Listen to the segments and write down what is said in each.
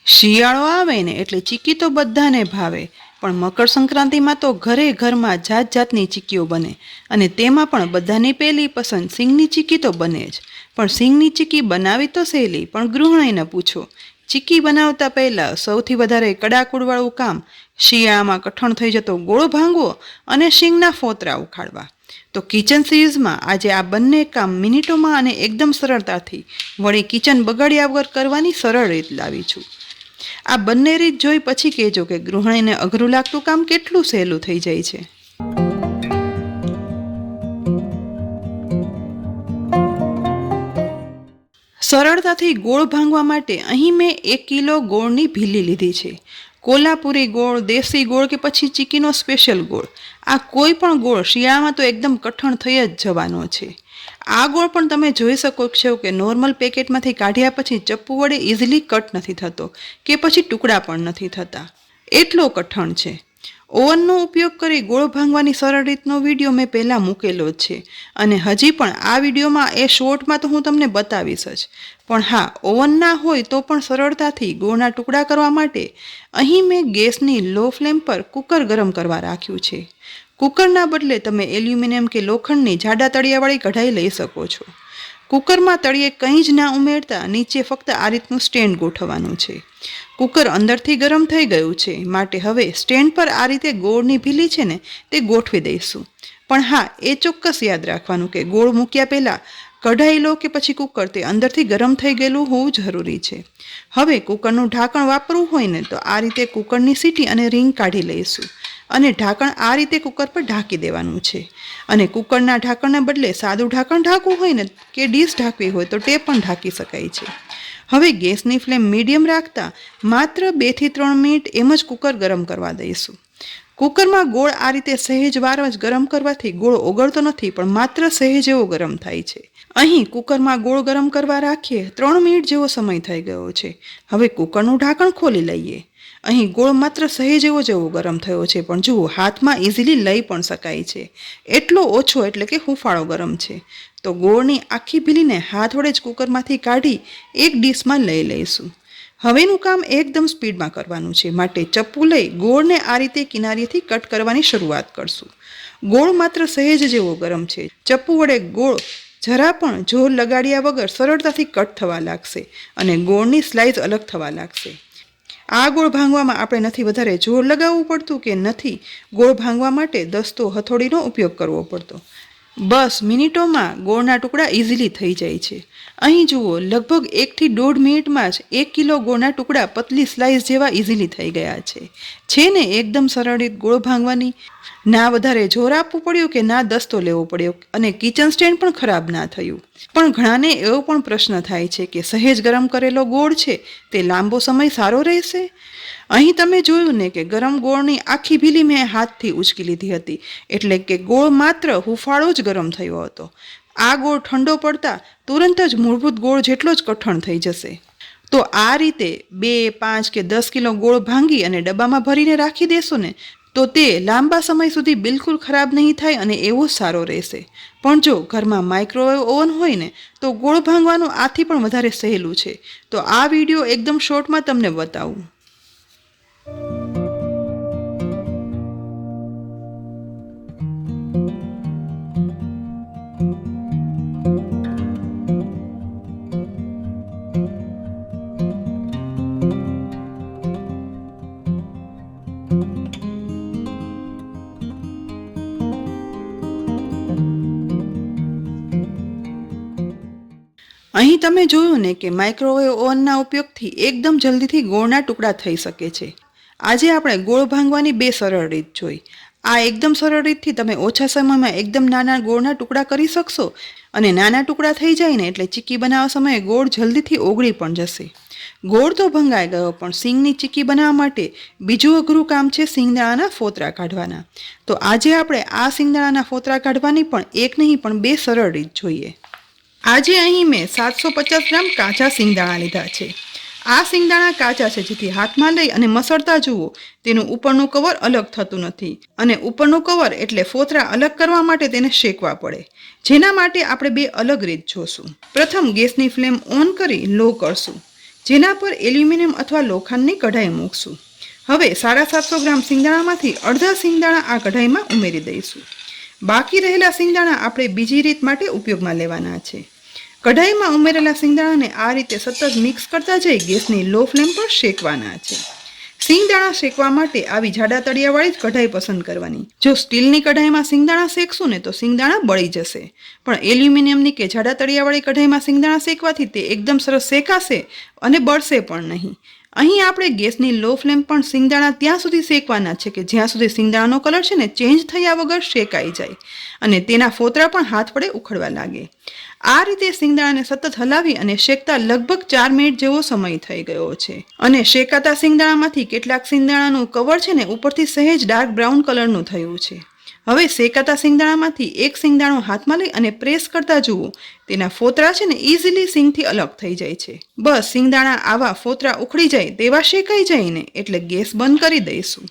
શિયાળો આવે ને એટલે ચીક્કી તો બધાને ભાવે, પણ મકર સંક્રાંતિમાં તો ઘરે ઘરમાં જાત જાતની ચીક્કીઓ બને અને તેમાં પણ બધાની પહેલી પસંદ સિંગની ચીક્કી તો બને જ. પણ સિંગની ચીક્કી બનાવી તો સહેલી, પણ ગૃહિણીને પૂછો. ચીક્કી બનાવતા પહેલાં સૌથી વધારે કડાકૂડવાળું કામ શિયાળામાં કઠણ થઈ જતો ગોળ ભાંગવો અને શીંગના ફોતરા ઉખાડવા. તો કિચન સિરીઝમાં આજે આ બંને કામ મિનિટોમાં અને એકદમ સરળતાથી વળી કિચન બગાડ્યા વગર કરવાની સરળ રીત લાવી છું. આ બંને રીત જોઈ પછી કહેજો કે ગૃહિણીને અઘરું લાગતું કામ કેટલું સહેલું થઈ જાય છે. સરળતાથી ગોળ ભાંગવા માટે અહીં મેં 1 કિલો ગોળની ભીલી લીધી છે. કોલ્હાપુરી ગોળ, દેશી ગોળ કે પછી ચીક્કીનો સ્પેશિયલ ગોળ, આ કોઈ પણ ગોળ શિયાળામાં તો એકદમ કઠણ થઈ જ જવાનો છે. આ ગોળ પણ તમે જોઈ શકો છો કે નોર્મલ પેકેટમાંથી કાઢ્યા પછી ચપ્પુ વડે ઇઝીલી કટ નથી થતો કે પછી ટુકડા પણ નથી થતા, એટલો કઠણ છે. ઓવનનો ઉપયોગ કરી ગોળ ભાંગવાની સરળ રીતનો વિડીયો મેં પહેલાં મૂકેલો જ છે અને હજી પણ આ વિડીયોમાં એ શોર્ટમાં તો હું તમને બતાવીશ જ. પણ હા, ઓવન ના હોય તો પણ સરળતાથી ગોળના ટુકડા કરવા માટે અહીં મેં ગેસની લો ફ્લેમ પર કુકર ગરમ કરવા રાખ્યું છે. કુકરના બદલે તમે એલ્યુમિનિયમ કે લોખંડની જાડા તળિયાવાળી કઢાઈ લઈ શકો છો. કુકરમાં તળિયે કંઈ જ ના ઉમેરતા નીચે ફક્ત આ રીતનું સ્ટેન્ડ ગોઠવવાનું છે. કુકર અંદરથી ગરમ થઈ ગયું છે, માટે હવે સ્ટેન્ડ પર આ રીતે ગોળની ભીલી છે ને તે ગોઠવી દઈશું. પણ હા, એ ચોક્કસ યાદ રાખવાનું કે ગોળ મૂક્યા પહેલાં કઢાઈ લો કે પછી કુકર તે અંદરથી ગરમ થઈ ગયેલું હોવું જરૂરી છે. હવે કુકરનું ઢાંકણ વાપરવું હોય ને તો આ રીતે કુકરની સીટી અને રીંગ કાઢી લઈશું અને ઢાંકણ આ રીતે કુકર પર ઢાંકી દેવાનું છે. અને કુકરના ઢાંકણને બદલે સાદું ઢાંકણ ઢાંકવું હોય ને કે ડીશ ઢાંકવી હોય તો તે પણ ઢાંકી શકાય છે. હવે ગેસની ફ્લેમ મીડિયમ રાખતા માત્ર 2 થી 3 મિનિટ એમ જ કુકર ગરમ કરવા દઈશું. કુકરમાં ગોળ આ રીતે સહેજ વાર જ ગરમ કરવાથી ગોળ ઓગળતો નથી, પણ માત્ર સહેજ એવો ગરમ થાય છે. અહીં કુકરમાં ગોળ ગરમ કરવા રાખીએ 3 મિનિટ જેવો સમય થઈ ગયો છે. હવે કુકરનું ઢાંકણ ખોલી લઈએ. અહીં ગોળ માત્ર સહેજ જેવો ગરમ થયો છે, પણ જુઓ હાથમાં ઇઝીલી લઈ પણ શકાય છે. એટલો ઓછો એટલે કે હુંફાળો ગરમ છે. તો ગોળની આખી ભીલીને હાથ વડે જ કુકરમાંથી કાઢી એક ડીશમાં લઈ લઈશું. હવેનું કામ એકદમ સ્પીડમાં કરવાનું છે, માટે ચપ્પુ લઈ ગોળને આ રીતે કિનારીથી કટ કરવાની શરૂઆત કરશું. ગોળ માત્ર સહેજ જેવો ગરમ છે. ચપ્પુ વડે ગોળ જરા પણ જોર લગાડ્યા વગર સરળતાથી કટ થવા લાગશે અને ગોળની સ્લાઇસ અલગ થવા લાગશે. આ ગોળ ભાંગવામાં આપણે નથી વધારે જોર લગાવવું પડતું કે નથી ગોળ ભાંગવા માટે દસ્તો હથોડીનો ઉપયોગ કરવો પડતો. બસ મિનિટોમાં ગોળના ટુકડા ઇઝીલી થઈ જાય છે. અહીં જુઓ, લગભગ 1 થી 1.5 મિનિટમાં જ 1 કિલો ગોળના ટુકડા પતલી સ્લાઇસ જેવા ઇઝીલી થઈ ગયા છે ને એકદમ સરળ રીત ગોળ ભાંગવાની. ના વધારે જોર આપવું પડ્યું કે ના દસ્તો લેવો પડ્યો અને કિચન સ્ટેન્ડ પણ ખરાબ ના થયું. પણ ઘણાને એવો પણ પ્રશ્ન થાય છે કે સહેજ ગરમ કરેલો ગોળ છે તે લાંબો સમય સારો રહેશે? અહીં તમે જોયું ને કે ગરમ ગોળની આખી ભીલી મેં હાથથી ઉચકી લીધી હતી, એટલે કે ગોળ માત્ર હુંફાળો જ ગરમ થયો હતો. આ ગોળ ઠંડો પડતા તુરંત જ મૂળભૂત ગોળ જેટલો જ કઠણ થઈ જશે. તો આ રીતે 2, 5 કે 10 કિલો ગોળ ભાંગી અને ડબ્બામાં ભરીને રાખી દેશો ને તો તે લાંબા સમય સુધી બિલકુલ ખરાબ નહીં થાય અને એવો સારો રહેશે. પણ જો ઘરમાં માઇક્રોવેવ ઓવન હોય ને તો ગોળ ભાંગવાનું આથી પણ વધારે સહેલું છે. તો આ વિડીયો એકદમ શોર્ટમાં તમને બતાવું. અહીં તમે જોયું ને કે માઇક્રોવેવ ઓવનના ઉપયોગથી એકદમ જલ્દીથી ગોળના ટુકડા થઈ શકે છે. આજે આપણે ગોળ ભાંગવાની 2 સરળ રીત જોઈ. આ એકદમ સરળ રીતથી તમે ઓછા સમયમાં એકદમ નાના ગોળના ટુકડા કરી શકશો અને નાના ટુકડા થઈ જાય ને એટલે ચીક્કી બનાવવા સમયે ગોળ જલ્દીથી ઓગળી પણ જશે. ગોળ તો ભંગાઈ ગયો, પણ સિંગની ચીક્કી બનાવવા માટે બીજું અઘરું કામ છે સિંગદાણાના ફોતરા કાઢવાના. તો આજે આપણે આ સિંગદાણાના ફોતરા કાઢવાની પણ એક નહીં પણ 2 સરળ રીત જોઈએ. આજે અહીં મેં 750 ગ્રામ કાચા સિંગદાણા લીધા છે. આ સિંગદાણા કાચા છે, જેથી હાથમાં લઈ અને મસળતા જુઓ તેનું ઉપરનું કવર અલગ થતું નથી અને ઉપરનું કવર એટલે ફોતરા અલગ કરવા માટે તેને શેકવા પડે, જેના માટે આપણે 2 અલગ રીત જોશું. પ્રથમ ગેસની ફ્લેમ ઓન કરી લો કરશું. જેના પર એલ્યુમિનિયમ અથવા લોખંડની કઢાઈ મૂકશું। હવે 750 ગ્રામ સિંગદાણામાંથી અડધા સિંગદાણા આ કઢાઈમાં ઉમેરી દઈશું। બાકી રહેલા સિંગદાણા આપણે બીજી રીત માટે ઉપયોગમાં લેવાના છે। કઢાઈમાં ઉમેરેલા સિંગદાણાને આ રીતે સતત મિક્સ કરતા જઈ ગેસની લો ફ્લેમ પર શેકવાના છે। સિંગદાણા શેકવા માટે આવી જાડા તળિયાવાળી જ કઢાઈ પસંદ કરવાની। જો સ્ટીલની કઢાઈમાં સિંગદાણા શેકશું ને તો સિંગદાણા બળી જશે, પણ એલ્યુમિનિયમની કે જાડા તળિયાવાળી કઢાઈમાં સિંગદાણા શેકવાથી તે એકદમ સરસ શેકાશે અને બળશે પણ નહીં। અહીં આપણે ગેસની લો ફ્લેમ પણ સિંગદાણા ત્યાં સુધી શેકવાના છે કે જ્યાં સુધી સિંગદાણાનો કલર છે ને ચેન્જ થયા વગર શેકાઈ જાય અને તેના ફોતરા પણ હાથ વડે ઉખડવા લાગે। આ રીતે સિંગદાણાને સતત હલાવી અને શેકતા લગભગ 4 મિનિટ જેવો સમય થઈ ગયો છે અને શેકાતા સિંગદાણામાંથી કેટલાક સિંગદાણાનું કવર છે ને ઉપરથી સહેજ ડાર્ક બ્રાઉન કલરનું થયું છે। હવે શેકાતા સિંગદાણામાંથી એક સિંગદાણો હાથમાં લઈ અને પ્રેસ કરતા જુઓ, તેના ફોતરા છે ને ઇઝીલી સિંગથી અલગ થઈ જાય છે। બસ સિંગદાણા આવા ફોતરા ઉખડી જાય તેવા શેકાઈ જાય ને એટલે ગેસ બંધ કરી દઈશું।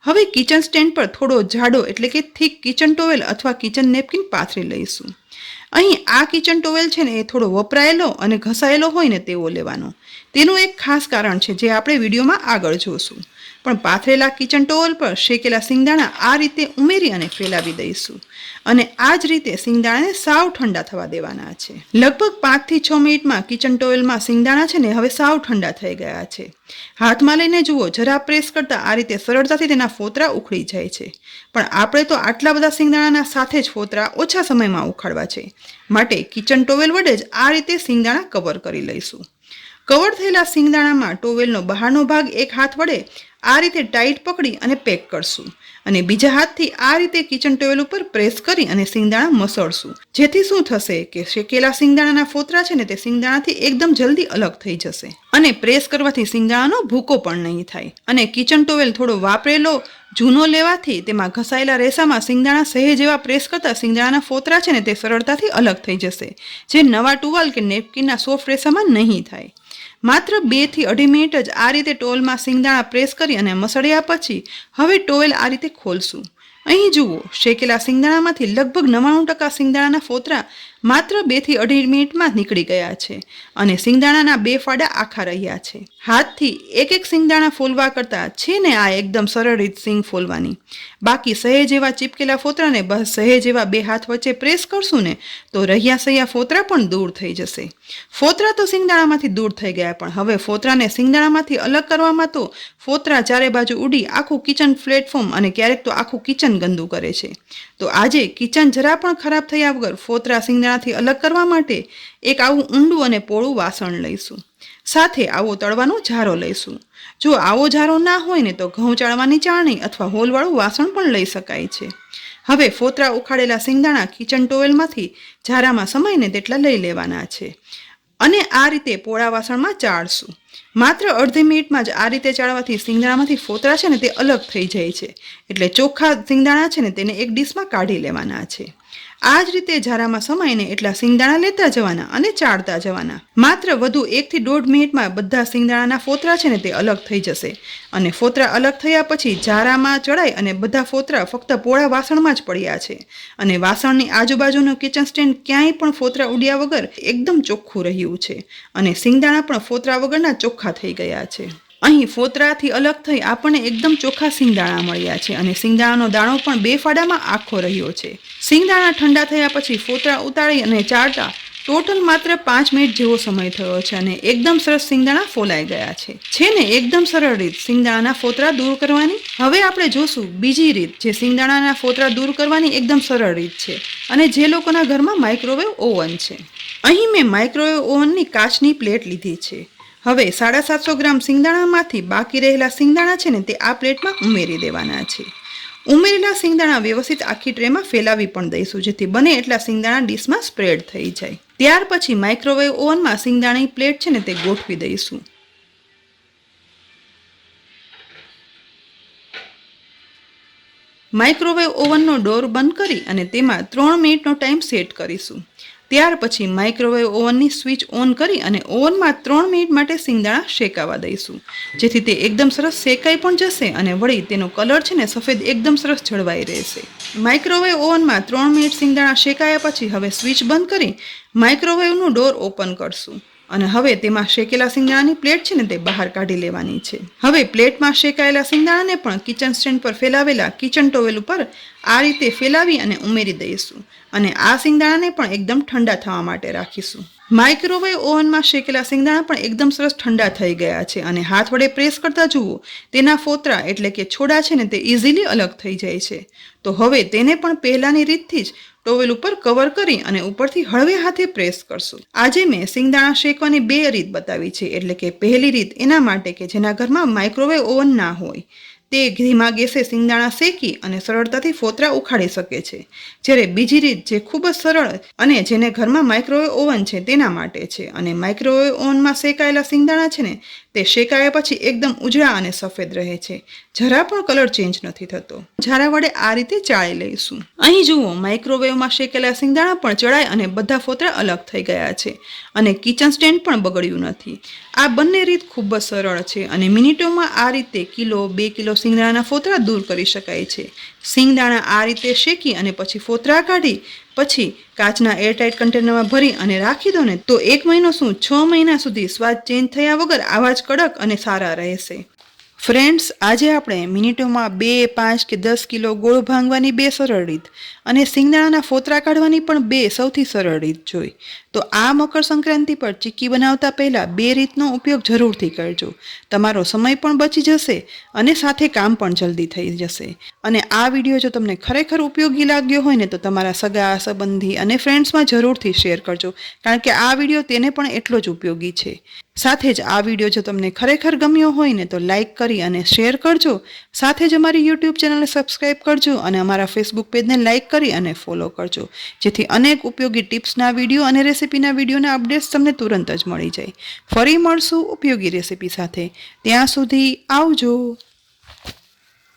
હવે કિચન સ્ટેન્ડ પર થોડો જાડો એટલે કે થીક કિચન ટોવેલ અથવા કિચન નેપકિન પાથરી લઈશું। અહીં આ કિચન ટોવેલ છે ને એ થોડો વપરાયેલો અને ઘસાયેલો હોય ને તેવો લેવાનો। તેનું એક ખાસ કારણ છે જે આપણે વિડીયોમાં આગળ જોશું, પણ પાથરેલા કિચન ટોવેલ પર શેકેલા સિંગદાણા આ રીતે ઉમેરી અને ફેલાવી દઈશું અને આ જ રીતે સિંગદાણાને સાવ ઠંડા થવા દેવાના છે। લગભગ 5 થી 6 મિનિટમાં કિચન ટોવેલમાં સિંગદાણા છે ને હવે સાવ ઠંડા થઈ ગયા છે। હાથમાં લઈને જુઓ, જરા પ્રેસ કરતા આ રીતે સરળતાથી તેના ફોતરા ઉખડી જાય છે, પણ આપણે તો આટલા બધા સિંગદાણાના સાથે જ ફોતરા ઓછા સમયમાં ઉખાડવા છે, માટે કિચન ટોવેલ વડે જ આ રીતે સિંગદાણા કવર કરી લઈશું। કવર થયેલા સિંગદાણામાં ટોવેલનો બહારનો ભાગ એક હાથ વડે આ રીતે ટાઈટ પકડી અને પેક કરશું અને બીજા હાથથી આ રીતે કિચન ટોવેલ ઉપર પ્રેસ કરી અને સિંગદાણા મસળશું, જેથી શું થશે કે શેકેલા સિંગદાણાના ફોતરા છે ને તે સિંગદાણાથી એકદમ જલ્દી અલગ થઈ જશે અને પ્રેસ કરવાથી સિંગદાણાનો ભૂકો પણ નહીં થાય। અને કિચન ટોવેલ થોડો વાપરેલો જૂનો લેવાથી તેમાં ઘસાયેલા રેસામાં સિંગદાણા સહેજ જેવા પ્રેસ કરતા સિંગદાણાના ફોતરા છે ને તે સરળતાથી અલગ થઈ જશે, જે નવા ટુવાલ કે નેપકિનના સોફ્ટ રેસામાં નહીં થાય। માત્ર 2 થી 2.5 મિનિટ જ આ રીતે ટોવેલમાં સિંગદાણા પ્રેસ કરી અને મસળ્યા પછી હવે ટોવેલ આ રીતે ખોલશું। અહીં જુઓ, શેકેલા સિંગદાણામાંથી લગભગ 99% સિંગદાણાના ફોતરા માત્ર 2 થી 2.5 મિનિટમાં નીકળી ગયા છે અને સિંગદાણાના 2 ફાડા આખા રહ્યા છે। હાથથી એક સિંગદાણા ફોલવા કરતા છે ને આ એકદમ સરળ રીત સિંગ ફોલવાની। બાકી સહેજ એવા ચીપકેલા ફોતરાને બસ સહેજ એવા 2 હાથ વચ્ચે પ્રેસ કરશું ને તો રહ્યા સહ્યા ફોતરા પણ દૂર થઈ જશે। ફોતરા તો સિંગદાણામાંથી દૂર થઈ ગયા, પણ હવે ફોતરાને સિંગદાણામાંથી અલગ કરવામાં તો ફોતરા ચારે બાજુ ઉડી આખું કિચન પ્લેટફોર્મ અને ક્યારેક તો આખું કિચન ગંદુ કરે છે। તો આજે કિચન જરા પણ ખરાબ થયા વગર ફોતરા સિંગદાણાથી અલગ કરવા માટે એક આવું ઊંડું અને પોળું વાસણ લઈશું, સાથે આવો તળવાનો જારો લઈશું। જો આવો જારો ના હોય ને તો ઘઉં ચાળવાની ચાળણી અથવા હોલવાળું વાસણ પણ લઈ શકાય છે। હવે ફોતરા ઉખાડેલા સિંગદાણા કિચન ટોવેલમાંથી જારામાં સમાઈને તેટલા લઈ લેવાના છે અને આ રીતે પોળા વાસણમાં ચાળશું। માત્ર અડધી મિનિટમાં જ આ રીતે ચાળવાથી સિંગદાણામાંથી ફોતરા છે ને તે અલગ થઈ જાય છે, એટલે ચોખ્ખા સિંગદાણા છે ને તેને એક ડીશમાં કાઢી લેવાના છે। આ જ રીતે જારામાં સમાઈને એટલા સિંગદાણા લેતા જવાના અને ચાળતા જવાના। માત્ર વધુ 1 થી 1.5 મિનિટમાં બધા સિંગદાણાના ફોતરા છે ને તે અલગ થઈ જશે અને ફોતરા અલગ થયા પછી જારામાં ચડાઈ અને બધા ફોતરા ફક્ત પોળા વાસણમાં જ પડ્યા છે અને વાસણની આજુબાજુનું કિચન સ્ટેન્ડ ક્યાંય પણ ફોતરા ઉડ્યા વગર એકદમ ચોખ્ખું રહ્યું છે અને સિંગદાણા પણ ફોતરા વગરના ચોખ્ખા થઈ ગયા છે। અહીં ફોતરાથી અલગ થઈ આપણને એકદમ ચોખ્ખા સિંગદાણા મળ્યા છે અને સિંગદાણાનો દાણો પણ 2 ફાડામાં આખો રહ્યો છે। સિંગદાણા ઠંડા થયા પછી ફોતરા ઉતારી અને ચાળતા ટોટલ માત્ર 5 મિનિટ જેવો સમય થયો છે અને એકદમ સરસ સિંગદાણા ફોલાઈ ગયા છે ને એકદમ સરળ રીત સિંગદાણાના ફોતરા દૂર કરવાની। હવે આપણે જોશું બીજી રીત, જે સિંગદાણાના ફોતરા દૂર કરવાની એકદમ સરળ રીત છે અને જે લોકોના ઘરમાં માઇક્રોવેવ ઓવન છે। અહીં મેં માઇક્રોવેવ ઓવનની કાચની પ્લેટ લીધી છે। હવે 750 ગ્રામ સિંગદાણામાંથી બાકી રહેલા સિંગદાણા છે ને તે આ પ્લેટમાં ઉમેરી દેવાના છે। ઉમેરેલા સિંગદાણા વ્યવસ્થિત આખી ટ્રેમાં ફેલાવી પણ દઈશું, જેથી બને એટલા સિંગદાણા ડીશમાં સ્પ્રેડ થઈ જાય। ત્યાર પછી માઇક્રોવેવ ઓવનમાં સિંગદાણાની પ્લેટ છે ને તે ગોઠવી દઈશું। માઇક્રોવેવ ઓવનનો ડોર બંધ કરી અને તેમાં 3 મિનિટનો ટાઈમ સેટ કરીશું। ત્યાર પછી માઇક્રોવેવ ઓવનની સ્વિચ ઓન કરી અને ઓવનમાં 3 મિનિટ માટે સિંગદાણા શેકાવા દઈશું, જેથી તે એકદમ સરસ શેકાઈ પણ જશે અને વળી તેનો કલર છે ને સફેદ એકદમ સરસ જળવાઈ રહેશે। માઇક્રોવેવ ઓવનમાં 3 મિનિટ સિંગદાણા શેકાયા પછી હવે સ્વિચ બંધ કરી માઇક્રોવેવનું ડોર ઓપન કરશું અને હવે તેમાં શેકેલા સિંગદાણાની પ્લેટ છે ને તે બહાર કાઢી લેવાની છે। હવે પ્લેટમાં શેકાયેલા સિંગદાણાને પણ કિચન સ્ટેન્ડ પર ફેલાવેલા કિચન ટોવેલ ઉપર આ રીતે ફેલાવી અને ઉમેરી દઈશું અને આ સિંગદાણાને પણ એકદમ ઠંડા થવા માટે રાખીશું। માઇક્રોવેવ ઓવનમાં શેકેલા સિંગદાણા પણ એકદમ સરસ ઠંડા થઈ ગયા છે અને હાથ વડે પ્રેસ કરતા જુઓ તેના ફોતરા એટલે કે છોડા છે ને તે ઇઝીલી અલગ થઈ જાય છે। તો હવે તેને પણ પહેલાની રીતથી જ ટોવેલ ઉપર કવર કરી અને ઉપરથી હળવે હાથે પ્રેસ કરશું। આજે મેં સિંગદાણા શેકવાની 2 રીત બતાવી છે, એટલે કે પહેલી રીત એના માટે કે જેના ઘરમાં માઇક્રોવેવ ઓવન ના હોય, તે ધીમા ગેસે સિંગદાણા શેકી અને સરળતાથી ફોતરા ઉખાડી શકે છે, જ્યારે બીજી રીત જે ખૂબ જ સરળ અને જેને ઘરમાં માઇક્રોવેવ ઓવન છે તેના માટે છે। અને માઇક્રોવેવ ઓવનમાં શેકાયેલા સિંગદાણા છે ને તે શેકાયા પછી એકદમ ઉજળા અને સફેદ રહે છે, જરા પણ કલર ચેન્જ નથી થતો। ઝારા વડે આ રીતે ચાળી લઈશું। અહીં જુઓ માઇક્રોવેવમાં શેકેલા સિંગદાણા પણ ચડાય અને બધા ફોતરા અલગ થઈ ગયા છે અને કિચન સ્ટેન્ડ પણ બગડ્યું નથી। આ બંને રીત ખૂબ જ સરળ છે અને મિનિટોમાં આ રીતે કિલો 2 કિલો સિંગદાણાના ફોતરા દૂર કરી શકાય છે। સિંગદાણા આ રીતે શેકી અને પછી ફોતરા કાઢી પછી કાચના એરટાઇટ કન્ટેનરમાં ભરી અને રાખી દો ને તો 1 મહિનો શું 6 મહિના સુધી સ્વાદ ચેન્જ થયા વગર આવા જ કડક અને સારા રહેશે। ફ્રેન્ડ્સ, આજે આપણે મિનિટોમાં 2, 5 કે 10 કિલો ગોળ ભાંગવાની 2 સરળ રીત અને સિંગદાણાના ફોતરા કાઢવાની પણ 2 સૌથી સરળ રીત જોઈ। તો આ મકર સંક્રાંતિ પર ચીક્કી બનાવતા પહેલાં 2 રીતનો ઉપયોગ જરૂરથી કરજો, તમારો સમય પણ બચી જશે અને સાથે કામ પણ જલ્દી થઈ જશે। અને આ વિડીયો જો તમને ખરેખર ઉપયોગી લાગ્યો હોય ને તો તમારા સગા સંબંધી અને ફ્રેન્ડ્સમાં જરૂરથી શેર કરજો, કારણ કે આ વિડીયો તેને પણ એટલો જ ઉપયોગી છે। સાથે જ આ વિડીયો જો તમને ખરેખર ગમ્યો હોય ને તો લાઇક કરી અને શેર કરજો, સાથે જ અમારી યુટ્યુબ ચેનલને સબસ્ક્રાઈબ કરજો અને અમારા ફેસબુક પેજને લાઇક કરી અને ફોલો કરજો, જેથી અનેક ઉપયોગી ટિપ્સના વિડીયો અને રેસિપીના વિડીયોના અપડેટ્સ તમને તુરંત જ મળી જાય। ફરી મળશું ઉપયોગી રેસિપી સાથે, ત્યાં સુધી આવજો।